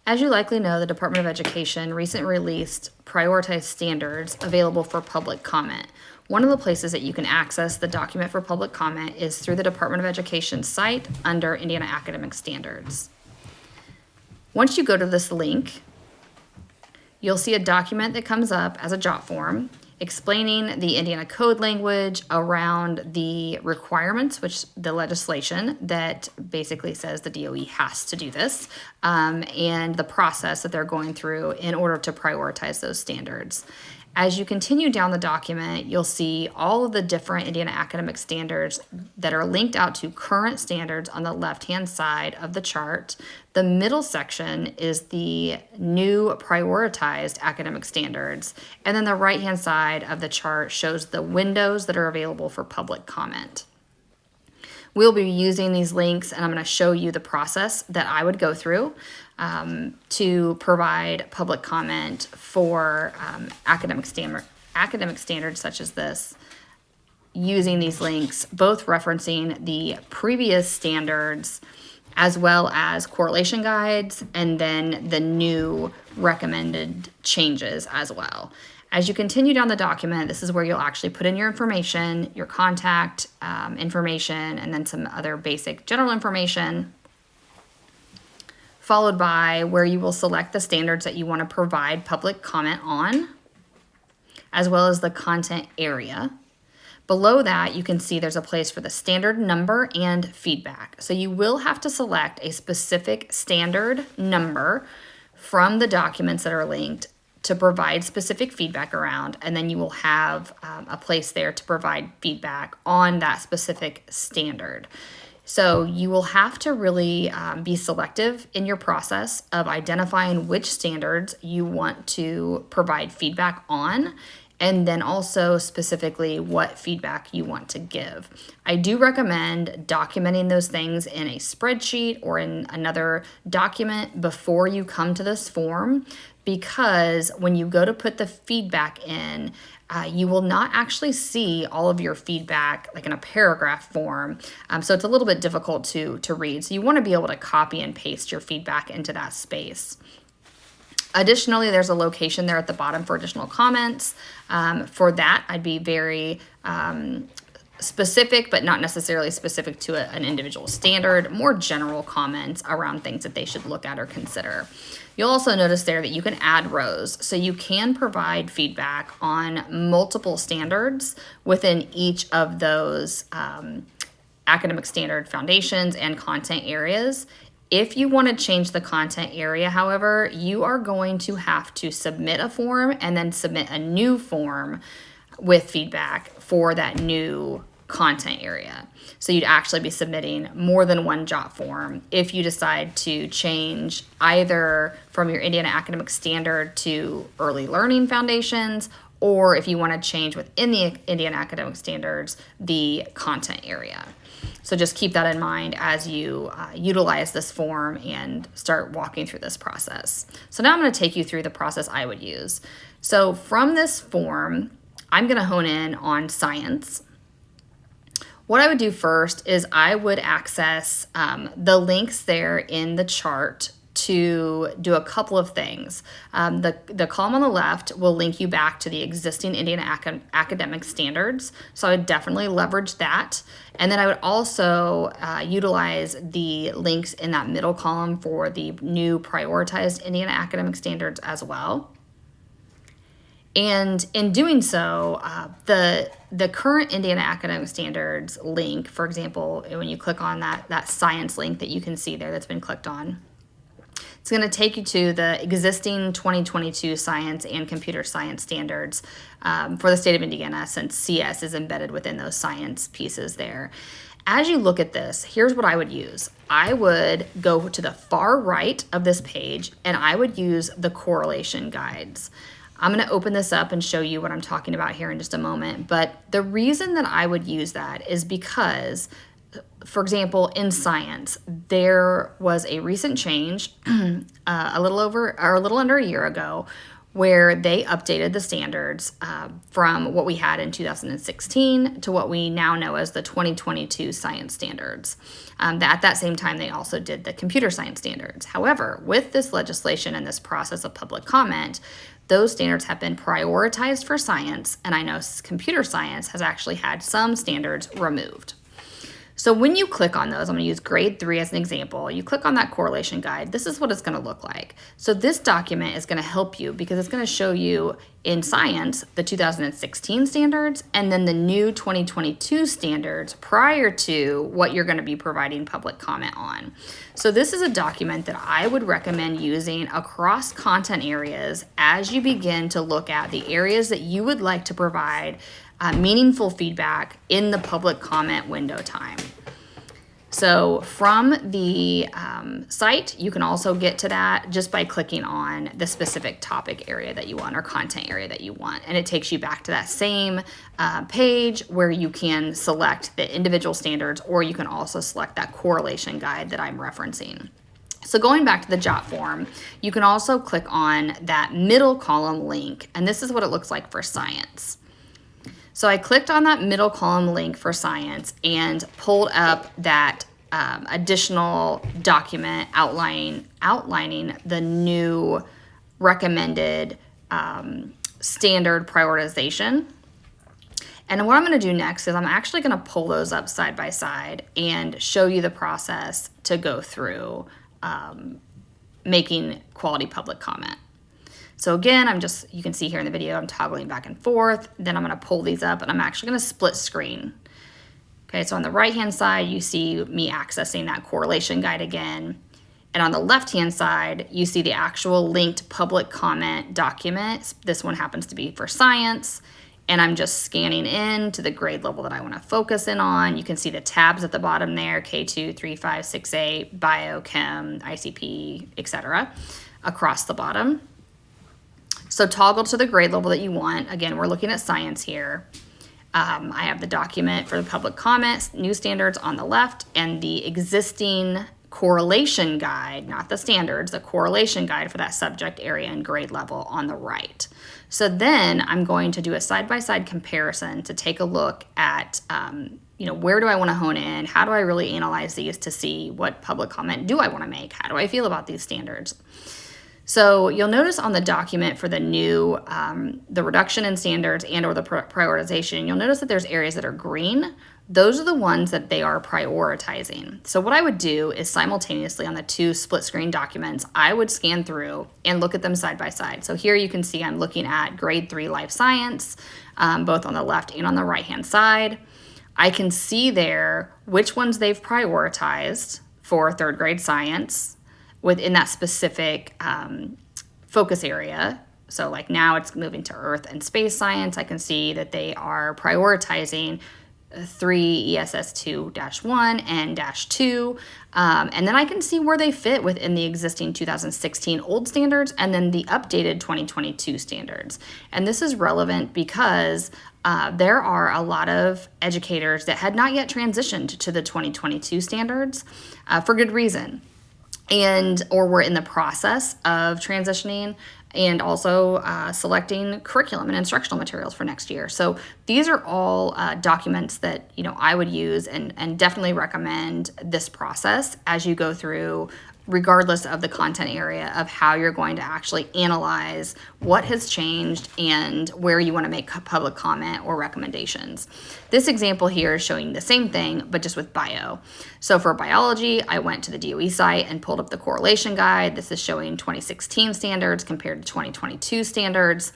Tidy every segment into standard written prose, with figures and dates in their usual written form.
As you likely know, the Department of Education recently released prioritized standards available for public comment. One of the places that you can access the document for public comment is through the Department of Education site under Indiana Academic Standards. Once you go to this link, you'll see a document that comes up as a jot form explaining the Indiana code language around the requirements, which the legislation that basically says the DOE has to do this, and the process that they're going through in order to prioritize those standards. As you continue down the document, you'll see all of the different Indiana academic standards that are linked out to current standards on the left-hand side of the chart. The middle section is the new prioritized academic standards, and then the right-hand side of the chart shows the windows that are available for public comment. We'll be using these links, and I'm going to show you the process that I would go through to provide public comment for academic standards such as this, using these links, both referencing the previous standards as well as correlation guides, and then the new recommended changes as well. As you continue down the document, this is where you'll actually put in your information, your contact information, and then some other basic general information, followed by where you will select the standards that you want to provide public comment on, as well as the content area. Below that, you can see there's a place for the standard number and feedback. So you will have to select a specific standard number from the documents that are linked to provide specific feedback around, and then you will have a place there to provide feedback on that specific standard. So you will have to really be selective in your process of identifying which standards you want to provide feedback on, and then also specifically what feedback you want to give. I do recommend documenting those things in a spreadsheet or in another document before you come to this form, because when you go to put the feedback in, you will not actually see all of your feedback like in a paragraph form. So it's a little bit difficult to read. So you want to be able to copy and paste your feedback into that space. Additionally, there's a location there at the bottom for additional comments. For that, I'd be very specific, but not necessarily specific to an individual standard, more general comments around things that they should look at or consider. You'll also notice there that you can add rows, so you can provide feedback on multiple standards within each of those academic standard foundations and content areas. If you want to change the content area, however, you are going to have to submit a form and then submit a new form with feedback for that new content area. So you'd actually be submitting more than one jot form if you decide to change either from your Indiana Academic Standard to Early Learning Foundations, or if you want to change within the Indiana Academic Standards, the content area. So just keep that in mind as you utilize this form and start walking through this process. So now I'm going to take you through the process I would use. So from this form, I'm going to hone in on science. What I would do first is I would access the links there in the chart to do a couple of things. The column on the left will link you back to the existing Indiana academic standards, so I would definitely leverage that. And then I would also utilize the links in that middle column for the new prioritized Indiana academic standards as well. And in doing so, the current Indiana Academic Standards link, for example, when you click on that science link that you can see there that's been clicked on, it's going to take you to the existing 2022 science and computer science standards for the state of Indiana, since CS is embedded within those science pieces there. As you look at this, here's what I would use. I would go to the far right of this page and I would use the correlation guides. I'm going to open this up and show you what I'm talking about here in just a moment. But the reason that I would use that is because, for example, in science, there was a recent change a little under a year ago where they updated the standards from what we had in 2016 to what we now know as the 2022 science standards. At that same time, they also did the computer science standards. However, with this legislation and this process of public comment, those standards have been prioritized for science, and I know computer science has actually had some standards removed. So when you click on those, I'm going to use grade 3 as an example. You click on that correlation guide. This is what it's going to look like. So this document is going to help you because it's going to show you in science the 2016 standards and then the new 2022 standards prior to what you're going to be providing public comment on. So this is a document that I would recommend using across content areas as you begin to look at the areas that you would like to provide meaningful feedback in the public comment window time. So from the site, you can also get to that just by clicking on the specific topic area that you want or content area that you want. And it takes you back to that same page where you can select the individual standards, or you can also select that correlation guide that I'm referencing. So going back to the JOT form, you can also click on that middle column link, and this is what it looks like for science. So I clicked on that middle column link for science and pulled up that additional document outlining the new recommended standard prioritization. And what I'm going to do next is I'm actually going to pull those up side by side and show you the process to go through making quality public comment. So again, you can see here in the video, I'm toggling back and forth. Then I'm going to pull these up and I'm actually going to split screen. Okay, so on the right-hand side, you see me accessing that correlation guide again. And on the left-hand side, you see the actual linked public comment document. This one happens to be for science. And I'm just scanning in to the grade level that I want to focus in on. You can see the tabs at the bottom there, K2, 3, 5, 6A, Bio, Chem, ICP, etc. across the bottom. So toggle to the grade level that you want. Again, we're looking at science here. I have the document for the public comments, new standards on the left, and the existing correlation guide, not the standards, the correlation guide for that subject area and grade level on the right. So then I'm going to do a side-by-side comparison to take a look at, where do I want to hone in? How do I really analyze these to see what public comment do I want to make? How do I feel about these standards? So you'll notice on the document for the new, the reduction in standards and or the prioritization, you'll notice that there's areas that are green. Those are the ones that they are prioritizing. So what I would do is simultaneously on the two split screen documents, I would scan through and look at them side by side. So here you can see I'm looking at grade 3 life science, both on the left and on the right-hand side. I can see there which ones they've prioritized for third grade science within that specific focus area. So like now it's moving to earth and space science. I can see that they are prioritizing 3 ESS 2-1 and -2. And then I can see where they fit within the existing 2016 old standards and then the updated 2022 standards. And this is relevant because there are a lot of educators that had not yet transitioned to the 2022 standards for good reason. Or we're in the process of transitioning and also selecting curriculum and instructional materials for next year. So these are all documents that I would use and definitely recommend this process as you go through, regardless of the content area, of how you're going to actually analyze what has changed and where you want to make public comment or recommendations. This example here is showing the same thing, but just with bio. So for biology, I went to the DOE site and pulled up the correlation guide. This is showing 2016 standards compared to 2022 standards.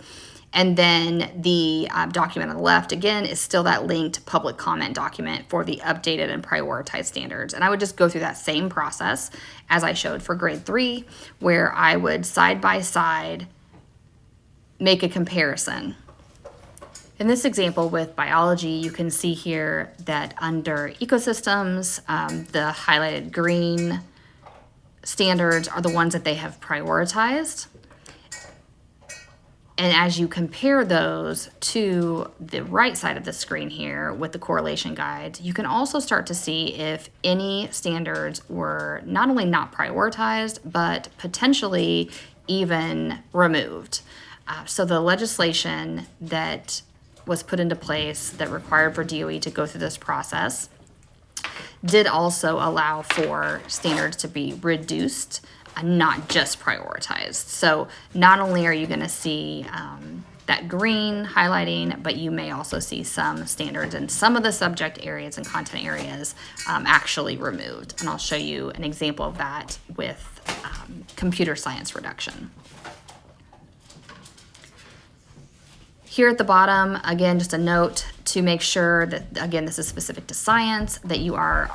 And then the document on the left, again, is still that linked public comment document for the updated and prioritized standards. And I would just go through that same process as I showed for grade 3, where I would side by side make a comparison. In this example with biology, you can see here that under ecosystems, the highlighted green standards are the ones that they have prioritized. And as you compare those to the right side of the screen here with the correlation guides, you can also start to see if any standards were not only not prioritized, but potentially even removed. So the legislation that was put into place that required for DOE to go through this process did also allow for standards to be reduced, not just prioritized. So not only are you going to see that green highlighting, but you may also see some standards in some of the subject areas and content areas actually removed. And I'll show you an example of that with computer science reduction. Here at the bottom, again, just a note to make sure that, again, this is specific to science, that you are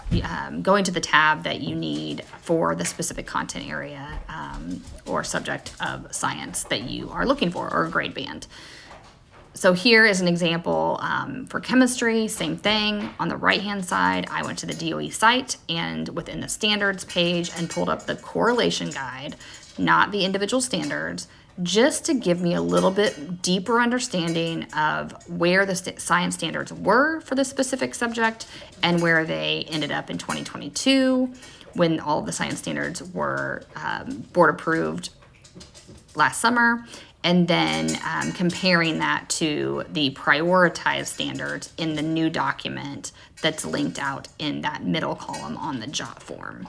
going to the tab that you need for the specific content area or subject of science that you are looking for, or grade band. So here is an example for chemistry, same thing. On the right-hand side, I went to the DOE site and within the standards page and pulled up the correlation guide, not the individual standards, just to give me a little bit deeper understanding of where the science standards were for the specific subject and where they ended up in 2022 when all of the science standards were board approved last summer, and then comparing that to the prioritized standards in the new document that's linked out in that middle column on the JOT form.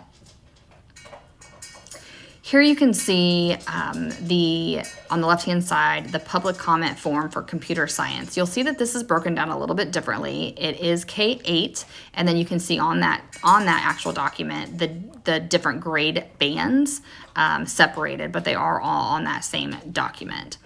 Here you can see on the left-hand side, the public comment form for computer science. You'll see that this is broken down a little bit differently. It is K8, and then you can see on that actual document the different grade bands separated, but they are all on that same document.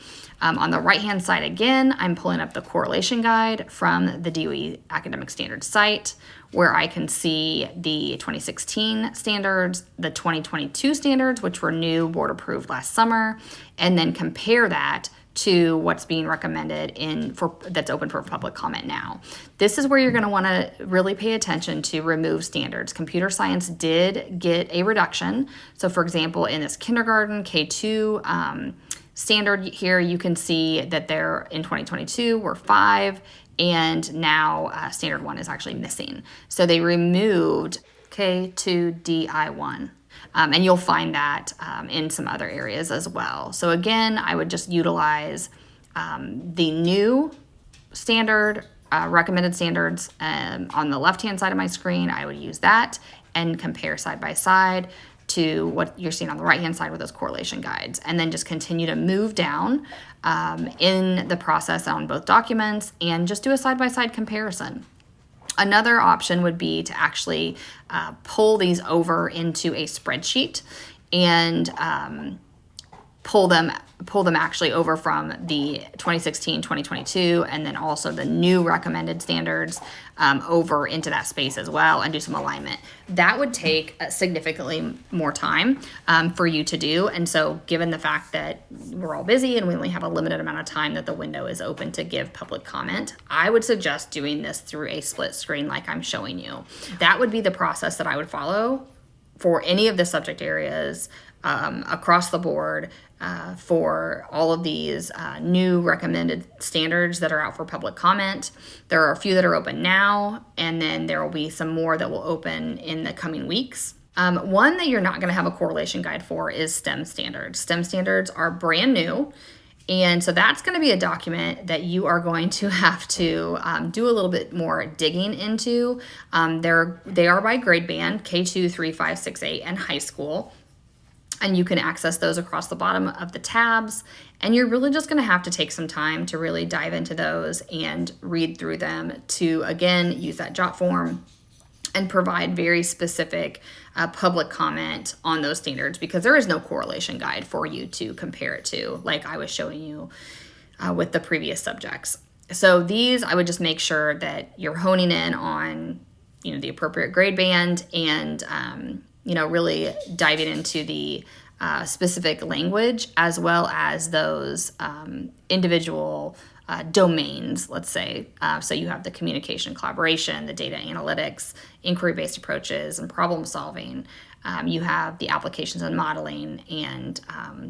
On the right-hand side again, I'm pulling up the correlation guide from the DOE Academic Standards site, where I can see the 2016 standards, the 2022 standards, which were new board approved last summer, and then compare that to what's being recommended that's open for public comment now. This is where you're going to want to really pay attention to remove standards. Computer science did get a reduction. So for example, in this kindergarten K2 standard here, you can see that there in 2022 were 5, and now standard 1 is actually missing. So they removed K2DI1. And you'll find that in some other areas as well. So again, I would just utilize the new standard, recommended standards on the left-hand side of my screen. I would use that and compare side by side to what you're seeing on the right-hand side with those correlation guides, and then just continue to move down in the process on both documents and just do a side-by-side comparison. Another option would be to actually pull these over into a spreadsheet and pull them actually over from the 2016, 2022, and then also the new recommended standards over into that space as well, and do some alignment. That would take significantly more time for you to do. And so given the fact that we're all busy and we only have a limited amount of time that the window is open to give public comment, I would suggest doing this through a split screen like I'm showing you. That would be the process that I would follow for any of the subject areas across the board for all of these new recommended standards that are out for public comment. There are a few that are open now, and then there will be some more that will open in the coming weeks. One that you're not going to have a correlation guide for is STEM standards. STEM standards are brand new, and so that's going to be a document that you are going to have to do a little bit more digging into. They are by grade band, K2, 3, 5, 6, 8, and high school. And you can access those across the bottom of the tabs. And you're really just going to have to take some time to really dive into those and read through them to, again, use that JOT form and provide very specific public comment on those standards, because there is no correlation guide for you to compare it to, like I was showing you with the previous subjects. So these, I would just make sure that you're honing in on, the appropriate grade band and, really diving into the specific language, as well as those individual domains, let's say. So you have the communication, collaboration, the data analytics, inquiry-based approaches, and problem solving. You have the applications and modeling, and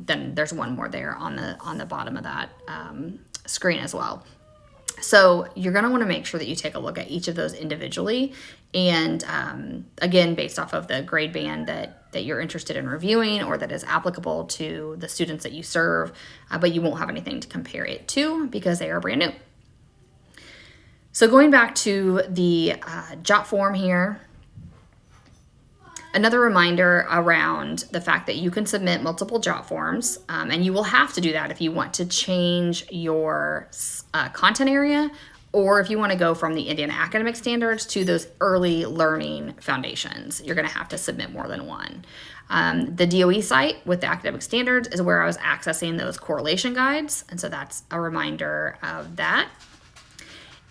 then there's one more there on the bottom of that screen as well. So you're going to want to make sure that you take a look at each of those individually And again, based off of the grade band that you're interested in reviewing or that is applicable to the students that you serve, but you won't have anything to compare it to because they are brand new. So going back to the JOT form here, another reminder around the fact that you can submit multiple JOT forms, and you will have to do that if you want to change your content area or if you want to go from the Indiana Academic Standards to those early learning foundations. You're going to have to submit more than one. The DOE site with the academic standards is where I was accessing those correlation guides, and so that's a reminder of that.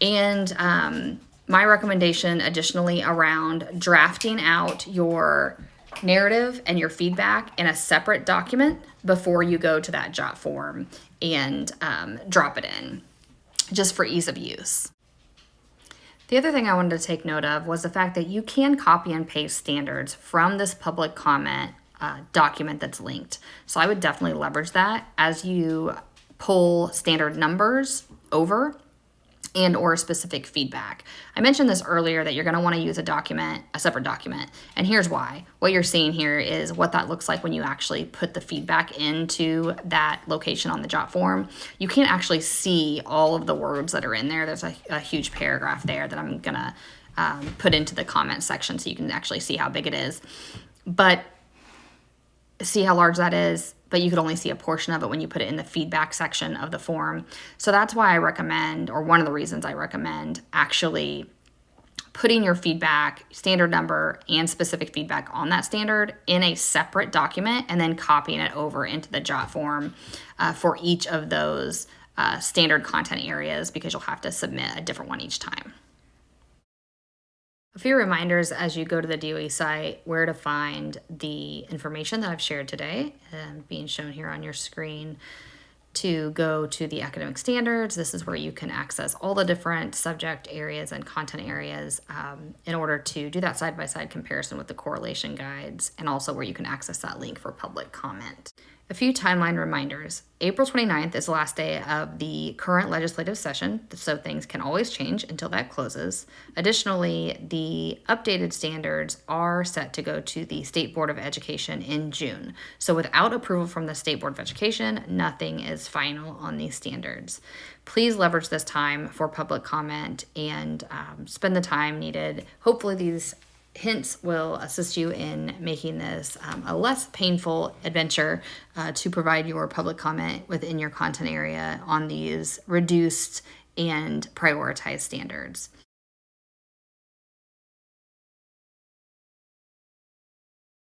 And my recommendation additionally around drafting out your narrative and your feedback in a separate document before you go to that JOT form and drop it in, just for ease of use. The other thing I wanted to take note of was the fact that you can copy and paste standards from this public comment document that's linked. So I would definitely leverage that as you pull standard numbers over and or specific feedback. I mentioned this earlier that you're going to want to use a separate document. And here's why. What you're seeing here is what that looks like when you actually put the feedback into that location on the JOT form. You can't actually see all of the words that are in there. There's a huge paragraph there that I'm going to put into the comment section so you can actually see how big it is. But see how large that is, but you could only see a portion of it when you put it in the feedback section of the form. So that's why I recommend, or one of the reasons I recommend, actually putting your feedback, standard number, and specific feedback on that standard in a separate document and then copying it over into the JOT form for each of those standard content areas, because you'll have to submit a different one each time. A few reminders as you go to the DOE site where to find the information that I've shared today, being shown here on your screen. To go to the academic standards, this is where you can access all the different subject areas and content areas in order to do that side-by-side comparison with the correlation guides, and also where you can access that link for public comment. A few timeline reminders. April 29th is the last day of the current legislative session, so things can always change until that closes. Additionally, the updated standards are set to go to the State Board of Education in June. So without approval from the State Board of Education, nothing is final on these standards. Please leverage this time for public comment and spend the time needed. Hopefully these hints will assist you in making this a less painful adventure to provide your public comment within your content area on these reduced and prioritized standards.